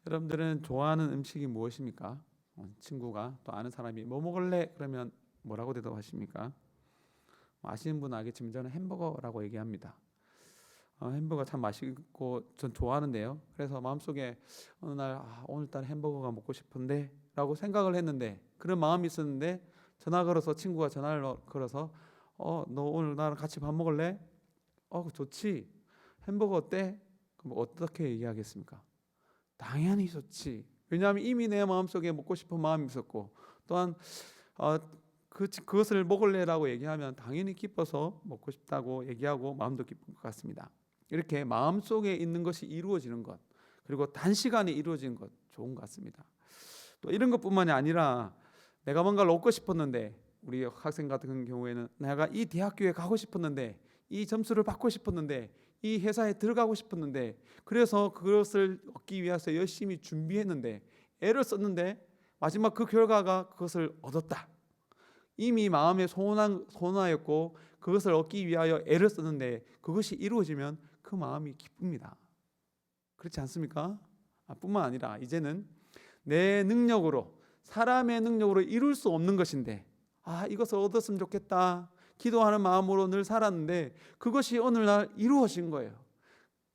여러분들은 좋아하는 음식이 무엇입니까? 친구가 또 아는 사람이 뭐 먹을래? 그러면 뭐라고 대답하십니까? 아시는 분은 알겠지만 저는 햄버거라고 얘기합니다. 햄버거 참 맛있고 전 좋아하는데요. 그래서 마음속에 어느 날 오늘따라 햄버거가 먹고 싶은데 라고 생각을 했는데, 그런 마음이 있었는데 친구가 전화를 걸어서 너 오늘 나랑 같이 밥 먹을래? 좋지. 햄버거 어때? 그럼 어떻게 얘기하겠습니까? 당연히 좋지. 왜냐하면 이미 내 마음속에 먹고 싶은 마음이 있었고, 또한 그것을 먹을래라고 얘기하면 당연히 기뻐서 먹고 싶다고 얘기하고 마음도 기쁜 것 같습니다. 이렇게 마음속에 있는 것이 이루어지는 것, 그리고 단시간에 이루어지는 것, 좋은 것 같습니다. 또 이런 것뿐만이 아니라 내가 뭔가를 얻고 싶었는데, 우리 학생 같은 경우에는 내가 이 대학교에 가고 싶었는데, 이 점수를 받고 싶었는데, 이 회사에 들어가고 싶었는데, 그래서 그것을 얻기 위해서 열심히 준비했는데 애를 썼는데 마지막 그 결과가 그것을 얻었다. 이미 마음에 소원하였고 그것을 얻기 위하여 애를 썼는데 그것이 이루어지면 그 마음이 기쁩니다. 그렇지 않습니까? 뿐만 아니라 이제는 내 능력으로, 사람의 능력으로 이룰 수 없는 것인데 이것을 얻었으면 좋겠다 기도하는 마음으로 늘 살았는데 그것이 어느 날 이루어진 거예요.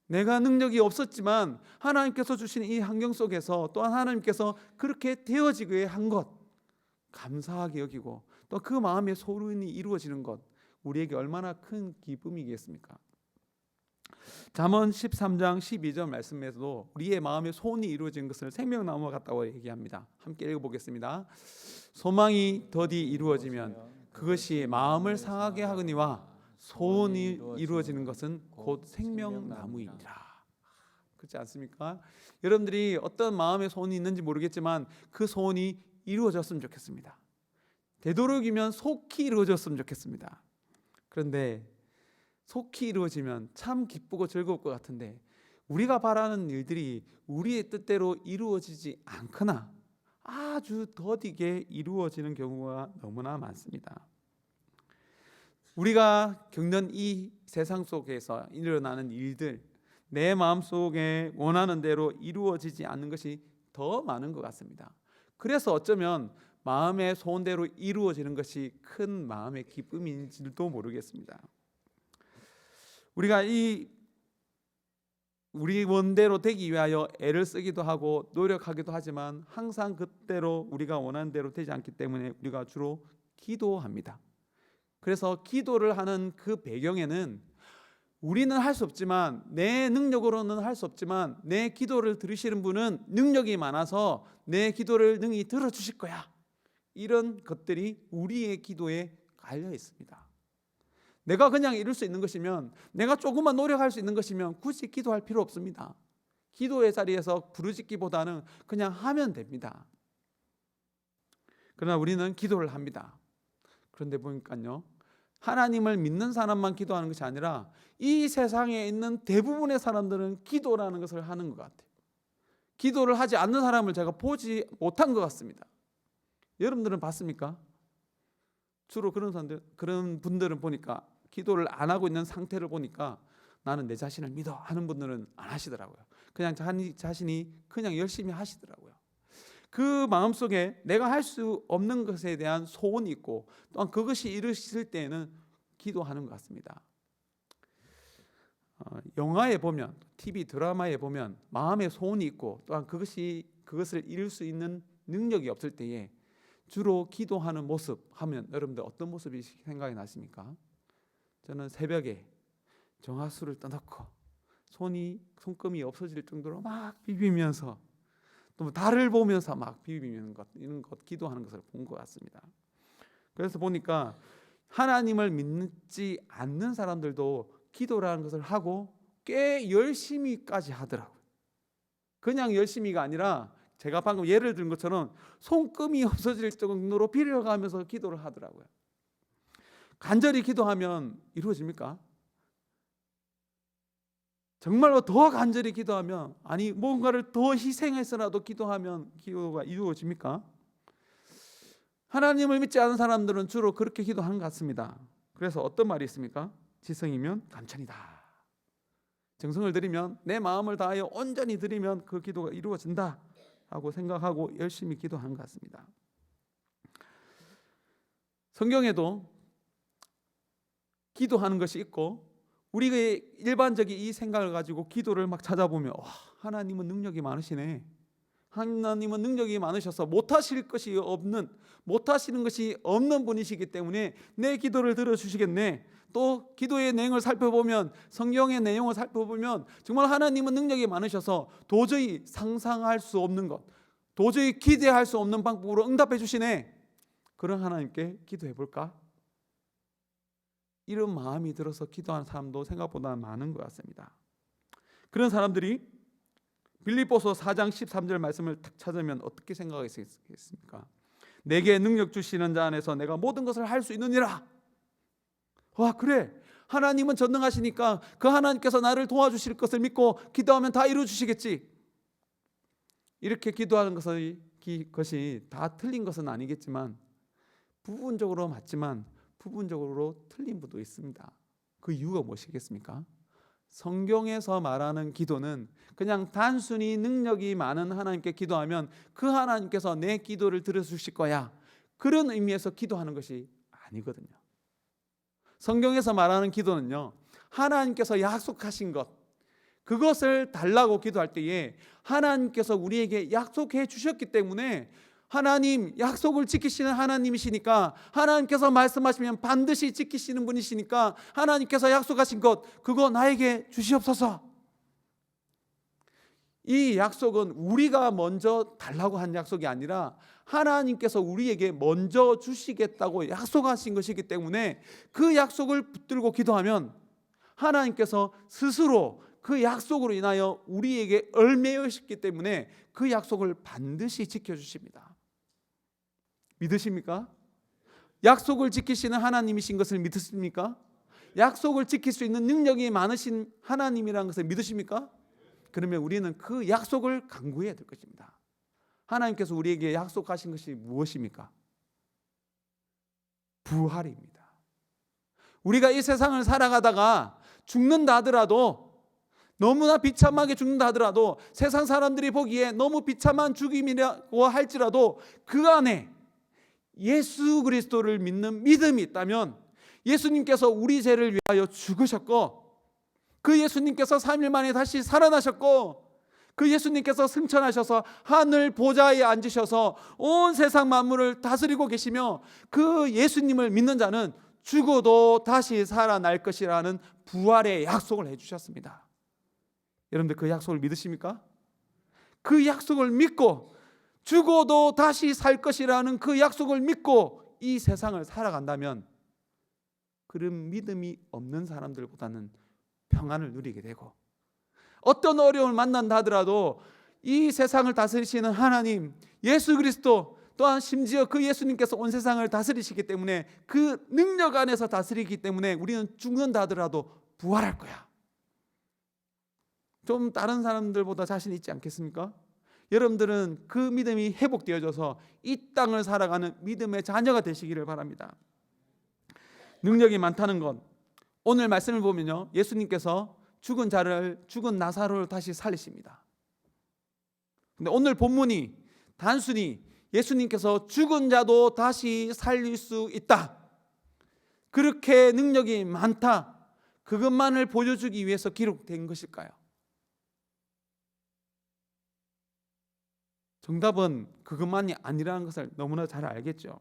내가 능력이 없었지만 하나님께서 주신 이 환경 속에서 또한 하나님께서 그렇게 되어지게 한 것, 감사하게 여기고 또 그 마음의 소원이 이루어지는 것, 우리에게 얼마나 큰 기쁨이겠습니까? 잠언 13장 12절 말씀에서도 우리의 마음의 소원이 이루어진 것을 생명나무와 같다고 얘기합니다. 함께 읽어보겠습니다. 소망이 더디 이루어지면 그것이 마음을 상하게 하거니와 소원이 이루어지는 것은 곧 생명나무이니라. 그렇지 않습니까? 여러분들이 어떤 마음의 소원이 있는지 모르겠지만 그 소원이 이루어졌으면 좋겠습니다. 되도록이면 속히 이루어졌으면 좋겠습니다. 그런데 속히 이루어지면 참 기쁘고 즐거울 것 같은데 우리가 바라는 일들이 우리의 뜻대로 이루어지지 않거나 아주 더디게 이루어지는 경우가 너무나 많습니다. 우리가 겪는 이 세상 속에서 일어나는 일들, 내 마음속에 원하는 대로 이루어지지 않는 것이 더 많은 것 같습니다. 그래서 어쩌면 마음의 소원대로 이루어지는 것이 큰 마음의 기쁨인지도 모르겠습니다. 우리가 우리 원대로 되기 위하여 애를 쓰기도 하고 노력하기도 하지만 항상 그대로 우리가 원하는 대로 되지 않기 때문에 우리가 주로 기도합니다. 그래서 기도를 하는 그 배경에는 우리는 할 수 없지만, 내 능력으로는 할 수 없지만 내 기도를 들으시는 분은 능력이 많아서 내 기도를 능히 들어주실 거야, 이런 것들이 우리의 기도에 갈려 있습니다. 내가 그냥 이룰 수 있는 것이면, 내가 조금만 노력할 수 있는 것이면 굳이 기도할 필요 없습니다. 기도의 자리에서 부르짖기보다는 그냥 하면 됩니다. 그러나 우리는 기도를 합니다. 그런데 보니까요, 하나님을 믿는 사람만 기도하는 것이 아니라 이 세상에 있는 대부분의 사람들은 기도라는 것을 하는 것 같아요. 기도를 하지 않는 사람을 제가 보지 못한 것 같습니다. 여러분들은 봤습니까? 주로 그런 분들은 보니까 기도를 안 하고 있는 상태를 보니까 나는 내 자신을 믿어 하는 분들은 안 하시더라고요. 그냥 자신이 그냥 열심히 하시더라고요. 그 마음속에 내가 할 수 없는 것에 대한 소원이 있고 또한 그것이 이루어질 때에는 기도하는 것 같습니다. 영화에 보면, TV 드라마에 보면 마음의 소원이 있고 또한 그것을 이룰 수 있는 능력이 없을 때에 주로 기도하는 모습 하면 여러분들 어떤 모습이 생각이 나십니까? 저는 새벽에 정화수를 떠놓고 손금이 없어질 정도로 막 비비면서 또 달을 보면서 막 비비는 것, 이런 것 기도하는 것을 본 것 같습니다. 그래서 보니까 하나님을 믿지 않는 사람들도 기도라는 것을 하고 꽤 열심히까지 하더라고요. 그냥 열심히가 아니라 제가 방금 예를 든 것처럼 손금이 없어질 정도로 빌어가면서 기도를 하더라고요. 간절히 기도하면 이루어집니까? 정말로 더 간절히 기도하면, 아니 뭔가를 더 희생해서라도 기도하면 기도가 이루어집니까? 하나님을 믿지 않은 사람들은 주로 그렇게 기도하는 것 같습니다. 그래서 어떤 말이 있습니까? 지성이면 간천이다. 정성을 들이면, 내 마음을 다하여 온전히 드리면 그 기도가 이루어진다 하고 생각하고 열심히 기도한 것 같습니다. 성경에도 기도하는 것이 있고, 우리가 일반적인 이 생각을 가지고 기도를 막 찾아보면, 와, 하나님은 능력이 많으시네. 하나님은 능력이 많으셔서 못하시는 것이 없는 분이시기 때문에 내 기도를 들어주시겠네. 또 기도의 내용을 살펴보면, 성경의 내용을 살펴보면 정말 하나님은 능력이 많으셔서 도저히 상상할 수 없는 것, 도저히 기대할 수 없는 방법으로 응답해 주시네. 그런 하나님께 기도해 볼까? 이런 마음이 들어서 기도하는 사람도 생각보다 많은 것 같습니다. 그런 사람들이 빌립보서 4장 13절 말씀을 딱 찾으면 어떻게 생각하겠습니까? 내게 능력 주시는 자 안에서 내가 모든 것을 할 수 있느니라. 와, 그래, 하나님은 전능하시니까 그 하나님께서 나를 도와주실 것을 믿고 기도하면 다 이루어 주시겠지. 이렇게 기도하는 것이 다 틀린 것은 아니겠지만, 부분적으로 맞지만 부분적으로 틀린 부도 있습니다. 그 이유가 무엇이겠습니까? 성경에서 말하는 기도는 그냥 단순히 능력이 많은 하나님께 기도하면 그 하나님께서 내 기도를 들어주실 거야, 그런 의미에서 기도하는 것이 아니거든요. 성경에서 말하는 기도는요, 하나님께서 약속하신 것, 그것을 달라고 기도할 때에 하나님께서 우리에게 약속해 주셨기 때문에, 하나님 약속을 지키시는 하나님이시니까, 하나님께서 말씀하시면 반드시 지키시는 분이시니까 하나님께서 약속하신 것, 그거 나에게 주시옵소서. 이 약속은 우리가 먼저 달라고 한 약속이 아니라 하나님께서 우리에게 먼저 주시겠다고 약속하신 것이기 때문에, 그 약속을 붙들고 기도하면 하나님께서 스스로 그 약속으로 인하여 우리에게 얽매이셨기 때문에 그 약속을 반드시 지켜주십니다. 믿으십니까? 약속을 지키시는 하나님이신 것을 믿으십니까? 약속을 지킬 수 있는 능력이 많으신 하나님이라는 것을 믿으십니까? 그러면 우리는 그 약속을 간구해야 될 것입니다. 하나님께서 우리에게 약속하신 것이 무엇입니까? 부활입니다. 우리가 이 세상을 살아가다가 죽는다 하더라도, 너무나 비참하게 죽는다 하더라도, 세상 사람들이 보기에 너무 비참한 죽임이라고 할지라도 그 안에 예수 그리스도를 믿는 믿음이 있다면, 예수님께서 우리 죄를 위하여 죽으셨고, 그 예수님께서 3일 만에 다시 살아나셨고, 그 예수님께서 승천하셔서 하늘 보좌에 앉으셔서 온 세상 만물을 다스리고 계시며, 그 예수님을 믿는 자는 죽어도 다시 살아날 것이라는 부활의 약속을 해주셨습니다. 여러분들 그 약속을 믿으십니까? 그 약속을 믿고 죽어도 다시 살 것이라는 그 약속을 믿고 이 세상을 살아간다면, 그런 믿음이 없는 사람들보다는 평안을 누리게 되고, 어떤 어려움을 만난다 하더라도 이 세상을 다스리시는 하나님 예수 그리스도, 또한 심지어 그 예수님께서 온 세상을 다스리시기 때문에, 그 능력 안에서 다스리기 때문에 우리는 죽는다 하더라도 부활할 거야. 좀 다른 사람들보다 자신 있지 않겠습니까? 여러분들은 그 믿음이 회복되어져서 이 땅을 살아가는 믿음의 자녀가 되시기를 바랍니다. 능력이 많다는 것, 오늘 말씀을 보면요, 예수님께서 죽은 나사로를 다시 살리십니다. 근데 오늘 본문이 단순히 예수님께서 죽은 자도 다시 살릴 수 있다, 그렇게 능력이 많다, 그것만을 보여주기 위해서 기록된 것일까요? 정답은 그것만이 아니라는 것을 너무나 잘 알겠죠.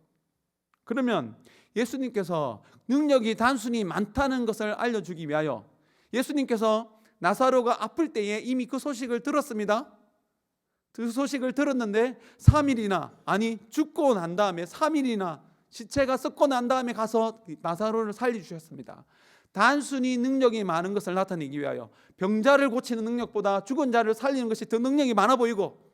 그러면 예수님께서 능력이 단순히 많다는 것을 알려주기 위하여, 예수님께서 나사로가 아플 때에 이미 그 소식을 들었습니다. 그 소식을 들었는데 3일이나, 아니 죽고 난 다음에 3일이나 시체가 썩고 난 다음에 가서 나사로를 살려주셨습니다. 단순히 능력이 많은 것을 나타내기 위하여, 병자를 고치는 능력보다 죽은 자를 살리는 것이 더 능력이 많아 보이고,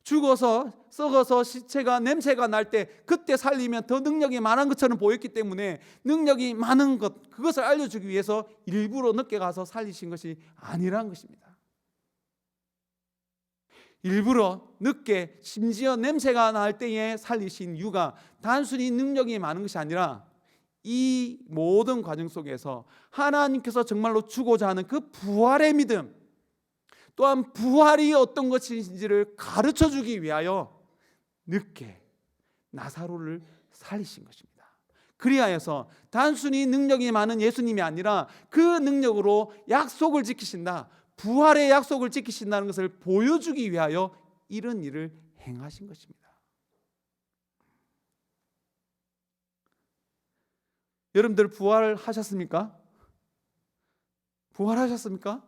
죽어서 썩어서 시체가 냄새가 날 때 그때 살리면 더 능력이 많은 것처럼 보였기 때문에, 능력이 많은 것, 그것을 알려주기 위해서 일부러 늦게 가서 살리신 것이 아니란 것입니다. 일부러 늦게, 심지어 냄새가 날 때에 살리신 이유가 단순히 능력이 많은 것이 아니라 이 모든 과정 속에서 하나님께서 정말로 주고자 하는 그 부활의 믿음, 또한 부활이 어떤 것인지를 가르쳐 주기 위하여 늦게 나사로를 살리신 것입니다. 그리하여서 단순히 능력이 많은 예수님이 아니라 그 능력으로 약속을 지키신다, 부활의 약속을 지키신다는 것을 보여주기 위하여 이런 일을 행하신 것입니다. 여러분들 부활하셨습니까? 부활하셨습니까?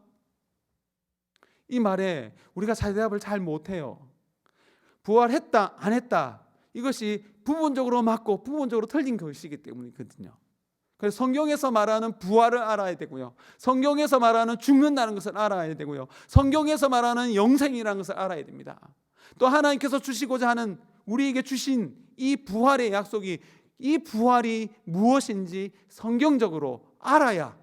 이 말에 우리가 대답을 잘 못해요. 부활했다 안 했다, 이것이 부분적으로 맞고 부분적으로 틀린 것이기 때문이거든요. 그래서 성경에서 말하는 부활을 알아야 되고요, 성경에서 말하는 죽는다는 것을 알아야 되고요, 성경에서 말하는 영생이라는 것을 알아야 됩니다. 또 하나님께서 주시고자 하는, 우리에게 주신 이 부활의 약속이, 이 부활이 무엇인지 성경적으로 알아야,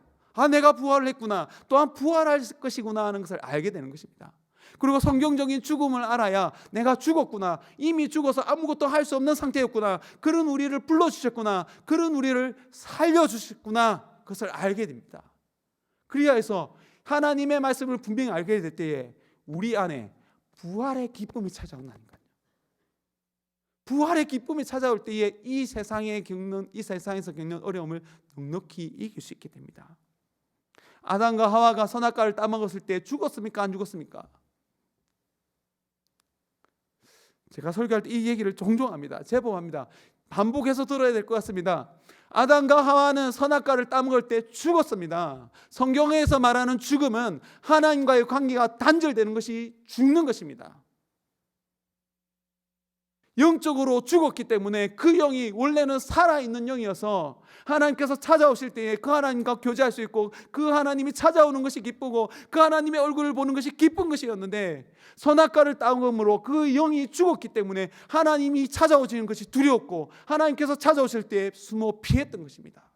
내가 부활을 했구나, 또한 부활할 것이구나 하는 것을 알게 되는 것입니다. 그리고 성경적인 죽음을 알아야 내가 죽었구나, 이미 죽어서 아무것도 할 수 없는 상태였구나, 그런 우리를 불러주셨구나, 그런 우리를 살려주셨구나, 그것을 알게 됩니다. 그리하여서 하나님의 말씀을 분명히 알게 될 때에 우리 안에 부활의 기쁨이 찾아온다니까요. 부활의 기쁨이 찾아올 때에 이 세상에서 겪는 어려움을 넉넉히 이길 수 있게 됩니다. 아담과 하와가 선악과를 따먹었을 때 죽었습니까? 안 죽었습니까? 제가 설교할 때 이 얘기를 종종 합니다. 제보합니다. 반복해서 들어야 될 것 같습니다. 아담과 하와는 선악과를 따먹을 때 죽었습니다. 성경에서 말하는 죽음은 하나님과의 관계가 단절되는 것이 죽는 것입니다. 영적으로 죽었기 때문에 그 영이 원래는 살아있는 영이어서 하나님께서 찾아오실 때에 그 하나님과 교제할 수 있고, 그 하나님이 찾아오는 것이 기쁘고 그 하나님의 얼굴을 보는 것이 기쁜 것이었는데, 선악과를 따먹음으로 그 영이 죽었기 때문에 하나님이 찾아오시는 것이 두려웠고, 하나님께서 찾아오실 때에 숨어 피했던 것입니다.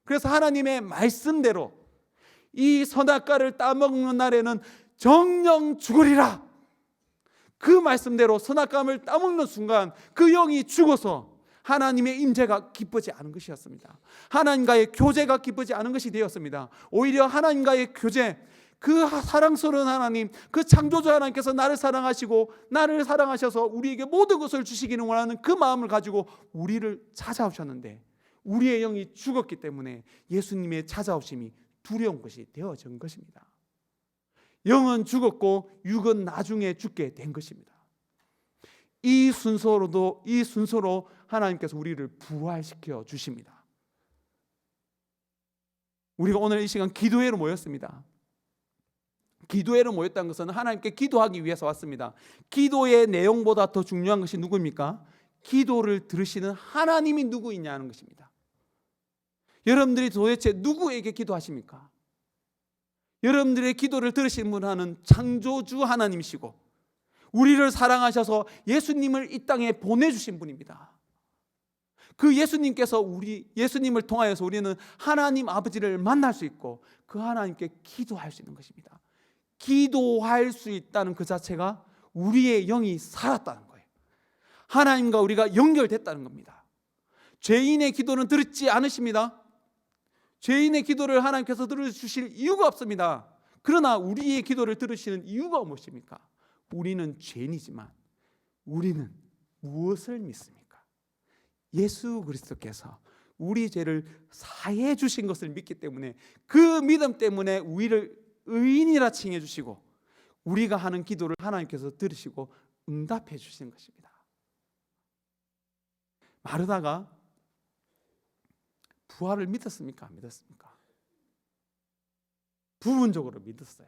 그래서 하나님의 말씀대로 이 선악과를 따먹는 날에는 정령 죽으리라, 그 말씀대로 선악과를 따먹는 순간 그 영이 죽어서 하나님의 임재가 기쁘지 않은 것이었습니다. 하나님과의 교제가 기쁘지 않은 것이 되었습니다. 오히려 하나님과의 교제, 그 사랑스러운 하나님, 그 창조주 하나님께서 나를 사랑하시고 나를 사랑하셔서 우리에게 모든 것을 주시기를 원하는 그 마음을 가지고 우리를 찾아오셨는데, 우리의 영이 죽었기 때문에 예수님의 찾아오심이 두려운 것이 되어진 것입니다. 영은 죽었고 육은 나중에 죽게 된 것입니다. 이 순서로 하나님께서 우리를 부활시켜 주십니다. 우리가 오늘 이 시간 기도회로 모였습니다. 기도회로 모였다는 것은 하나님께 기도하기 위해서 왔습니다. 기도의 내용보다 더 중요한 것이 누구입니까? 기도를 들으시는 하나님이 누구이냐는 것입니다. 여러분들이 도대체 누구에게 기도하십니까? 여러분들의 기도를 들으신 분은 창조주 하나님이시고 우리를 사랑하셔서 예수님을 이 땅에 보내주신 분입니다. 그 예수님을 통하여서 우리는 하나님 아버지를 만날 수 있고 그 하나님께 기도할 수 있는 것입니다. 기도할 수 있다는 그 자체가 우리의 영이 살았다는 거예요. 하나님과 우리가 연결됐다는 겁니다. 죄인의 기도는 들었지 않으십니다. 죄인의 기도를 하나님께서 들어주실 이유가 없습니다. 그러나 우리의 기도를 들으시는 이유가 무엇입니까? 우리는 죄인이지만 우리는 무엇을 믿습니까? 예수 그리스도께서 우리 죄를 사해 주신 것을 믿기 때문에, 그 믿음 때문에 우리를 의인이라 칭해 주시고 우리가 하는 기도를 하나님께서 들으시고 응답해 주시는 것입니다. 마르다가 부활을 믿었습니까? 안 믿었습니까? 부분적으로 믿었어요.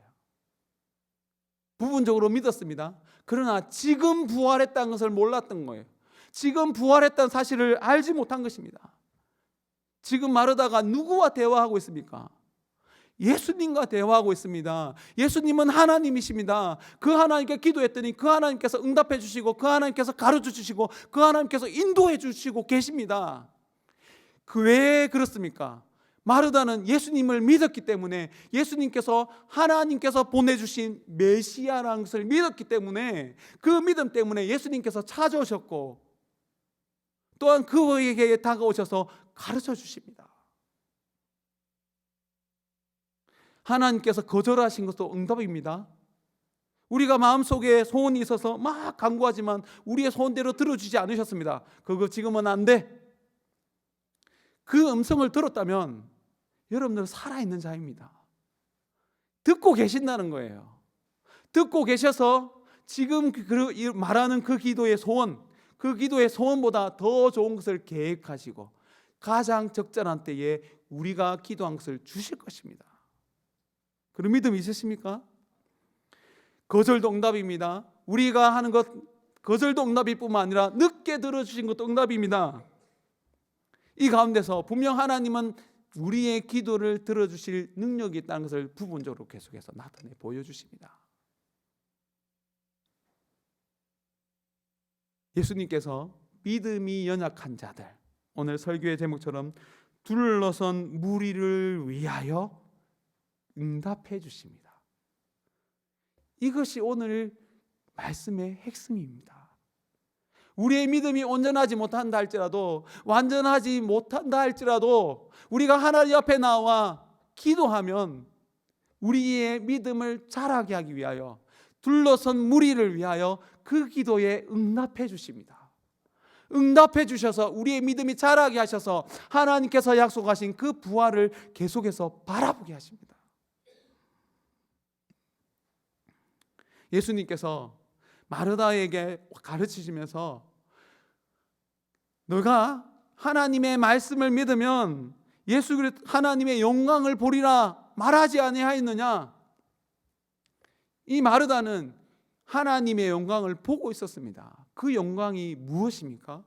부분적으로 믿었습니다. 그러나 지금 부활했다는 것을 몰랐던 거예요. 지금 부활했다는 사실을 알지 못한 것입니다. 지금 마르다가 누구와 대화하고 있습니까? 예수님과 대화하고 있습니다. 예수님은 하나님이십니다. 그 하나님께 기도했더니 그 하나님께서 응답해 주시고 그 하나님께서 가르쳐 주시고 그 하나님께서 인도해 주시고 계십니다. 왜 그렇습니까? 마르다는 예수님을 믿었기 때문에, 예수님께서 하나님께서 보내주신 메시아라는 것을 믿었기 때문에, 그 믿음 때문에 예수님께서 찾아오셨고 또한 그에게 다가오셔서 가르쳐 주십니다. 하나님께서 거절하신 것도 응답입니다. 우리가 마음속에 소원이 있어서 막 간구하지만 우리의 소원대로 들어주지 않으셨습니다. 그거 지금은 안 돼. 그 음성을 들었다면 여러분들 살아있는 자입니다. 듣고 계신다는 거예요. 듣고 계셔서 지금 말하는 그 기도의 소원, 그 기도의 소원보다 더 좋은 것을 계획하시고 가장 적절한 때에 우리가 기도한 것을 주실 것입니다. 그런 믿음 있으십니까? 거절도 응답입니다. 우리가 하는 것 거절도 응답일 뿐만 아니라 늦게 들어주신 것도 응답입니다. 이 가운데서 분명 하나님은 우리의 기도를 들어주실 능력이 있다는 것을 부분적으로 계속해서 나타내 보여주십니다. 예수님께서 믿음이 연약한 자들, 오늘 설교의 제목처럼 둘러선 무리를 위하여 응답해 주십니다. 이것이 오늘 말씀의 핵심입니다. 우리의 믿음이 온전하지 못한다 할지라도, 완전하지 못한다 할지라도 우리가 하나님 앞에 나와 기도하면 우리의 믿음을 자라게 하기 위하여 둘러선 무리를 위하여 그 기도에 응답해 주십니다. 응답해 주셔서 우리의 믿음이 자라게 하셔서 하나님께서 약속하신 그 부활을 계속해서 바라보게 하십니다. 예수님께서 마르다에게 가르치시면서 너가 하나님의 말씀을 믿으면 예수 그리스도 하나님의 영광을 보리라 말하지 아니하였느냐? 이 마르다는 하나님의 영광을 보고 있었습니다. 그 영광이 무엇입니까?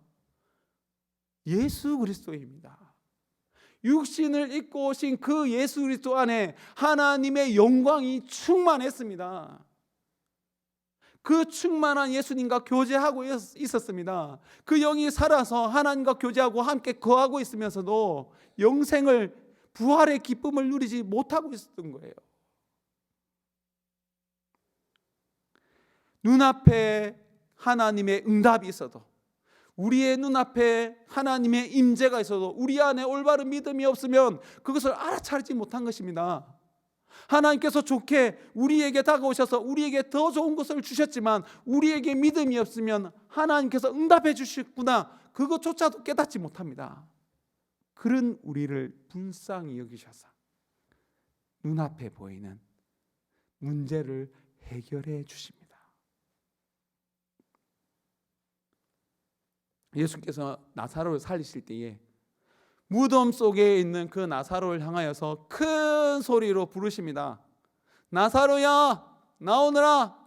예수 그리스도입니다. 육신을 입고 오신 그 예수 그리스도 안에 하나님의 영광이 충만했습니다. 그 충만한 예수님과 교제하고 있었습니다. 그 영이 살아서 하나님과 교제하고 함께 거하고 있으면서도 영생을, 부활의 기쁨을 누리지 못하고 있었던 거예요. 눈앞에 하나님의 응답이 있어도, 우리의 눈앞에 하나님의 임재가 있어도 우리 안에 올바른 믿음이 없으면 그것을 알아차리지 못한 것입니다. 하나님께서 좋게 우리에게 다가오셔서 우리에게 더 좋은 것을 주셨지만 우리에게 믿음이 없으면 하나님께서 응답해 주셨구나, 그것조차도 깨닫지 못합니다. 그런 우리를 불쌍히 여기셔서 눈앞에 보이는 문제를 해결해 주십니다. 예수께서 나사로를 살리실 때에 무덤 속에 있는 그 나사로를 향하여서 큰 소리로 부르십니다. 나사로야, 나오너라.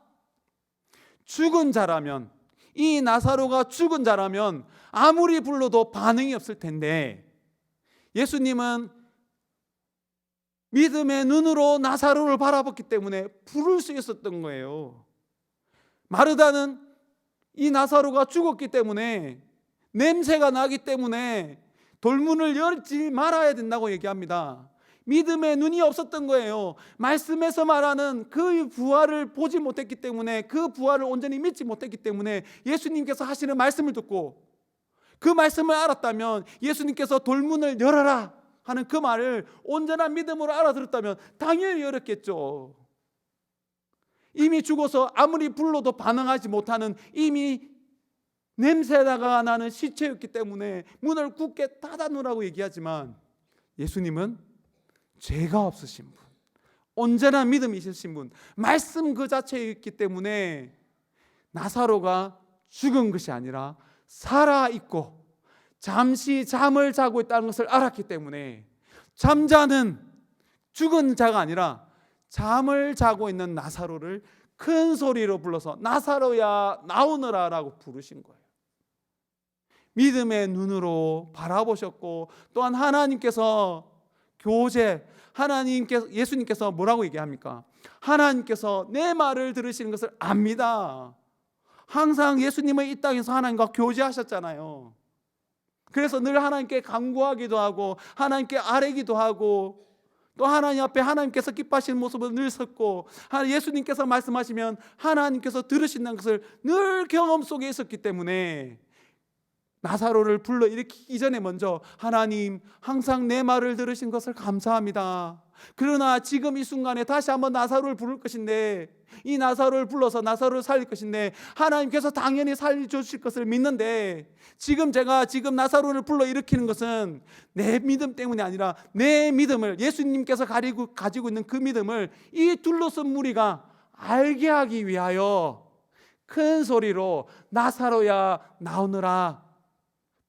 죽은 자라면, 이 나사로가 죽은 자라면 아무리 불러도 반응이 없을 텐데 예수님은 믿음의 눈으로 나사로를 바라봤기 때문에 부를 수 있었던 거예요. 마르다는 이 나사로가 죽었기 때문에, 냄새가 나기 때문에 돌문을 열지 말아야 된다고 얘기합니다. 믿음의 눈이 없었던 거예요. 말씀에서 말하는 그 부활을 보지 못했기 때문에, 그 부활을 온전히 믿지 못했기 때문에 예수님께서 하시는 말씀을 듣고 그 말씀을 알았다면, 예수님께서 돌문을 열어라 하는 그 말을 온전한 믿음으로 알아들었다면 당연히 열었겠죠. 이미 죽어서 아무리 불러도 반응하지 못하는, 이미 냄새가 나는 시체였기 때문에 문을 굳게 닫아놓으라고 얘기하지만 예수님은 죄가 없으신 분, 온전한 믿음이 있으신 분, 말씀 그 자체였기 때문에 나사로가 죽은 것이 아니라 살아있고 잠시 잠을 자고 있다는 것을 알았기 때문에, 잠자는 죽은 자가 아니라 잠을 자고 있는 나사로를 큰 소리로 불러서 나사로야 나오너라 라고 부르신 거예요. 믿음의 눈으로 바라보셨고, 또한 하나님께서 예수님께서 뭐라고 얘기합니까? 하나님께서 내 말을 들으시는 것을 압니다. 항상 예수님은 이 땅에서 하나님과 교제하셨잖아요. 그래서 늘 하나님께 간구하기도 하고 하나님께 아뢰기도 하고, 또 하나님 앞에 하나님께서 기뻐하시는 모습을 늘 섰고, 예수님께서 말씀하시면 하나님께서 들으신다는 것을 늘 경험 속에 있었기 때문에 나사로를 불러일으키기 전에 먼저 하나님 항상 내 말을 들으신 것을 감사합니다. 그러나 지금 이 순간에 다시 한번 나사로를 부를 것인데, 이 나사로를 불러서 나사로를 살릴 것인데 하나님께서 당연히 살려주실 것을 믿는데, 제가 지금 나사로를 불러일으키는 것은 내 믿음 때문이 아니라 내 믿음을, 예수님께서 가지고 있는 그 믿음을 이 둘러선 무리가 알게 하기 위하여 큰 소리로 나사로야 나오너라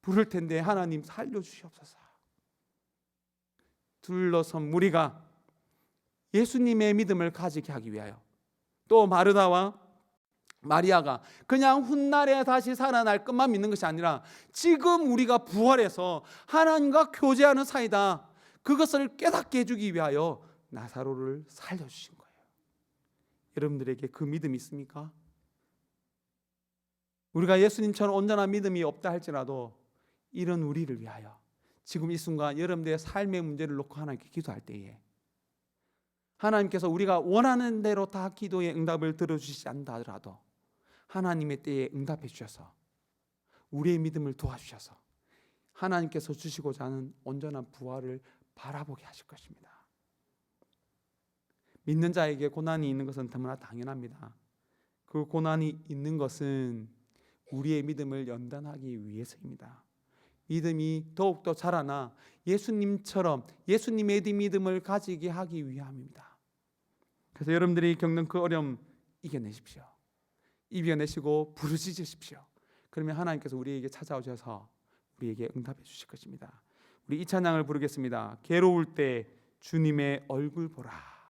부를 텐데 하나님 살려주시옵소서. 둘러선 무리가 예수님의 믿음을 가지게 하기 위하여, 또 마르다와 마리아가 그냥 훗날에 다시 살아날 것만 믿는 것이 아니라 지금 우리가 부활해서 하나님과 교제하는 사이다, 그것을 깨닫게 해주기 위하여 나사로를 살려주신 거예요. 여러분들에게 그 믿음이 있습니까? 우리가 예수님처럼 온전한 믿음이 없다 할지라도 이런 우리를 위하여 지금 이 순간 여러분들의 삶의 문제를 놓고 하나님께 기도할 때에 하나님께서 우리가 원하는 대로 다 기도의 응답을 들어주시지 않는다 하더라도 하나님의 때에 응답해 주셔서 우리의 믿음을 도와주셔서 하나님께서 주시고자 하는 온전한 부활을 바라보게 하실 것입니다. 믿는 자에게 고난이 있는 것은 너무나 당연합니다. 그 고난이 있는 것은 우리의 믿음을 연단하기 위해서입니다. 믿음이 더욱더 자라나 예수님처럼 예수님의 믿음을 가지게 하기 위함입니다. 그래서 여러분들이 겪는 그 어려움 이겨내십시오. 이겨내시고 부르짖으십시오. 그러면 하나님께서 우리에게 찾아오셔서 우리에게 응답해 주실 것입니다. 우리 이 찬양을 부르겠습니다. 괴로울 때 주님의 얼굴 보라.